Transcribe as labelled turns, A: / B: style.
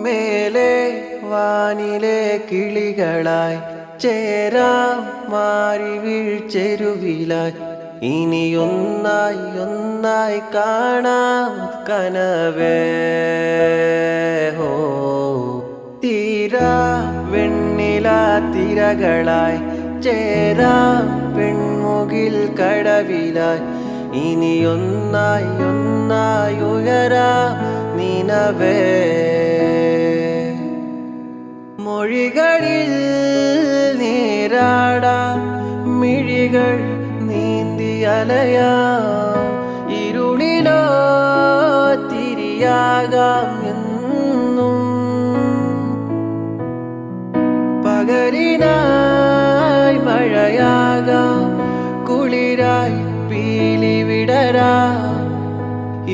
A: മേലെ വാനിലെ കിളികളായി ചേരാം മാറി വീഴ്ചെരുവിലായി ഇനിയൊന്നായി ഒന്നായി കാണാം കനവേ ഹോ തീരാ വെണ്ണില തിരകളായി ചേരാം പെൺമുകിൽ കടവിലായി ഇനിയൊന്നായി ഒന്നായി ഉയരാം നിനവേ മൊഴികളിൽ നീരാടാം മിഴികൾ നീന്തി അലയാം ഇരുളിലോ തിരിയാകാം എന്നും പകലിനായി മഴയാകാം കുളിരായി പീലി വിടരാം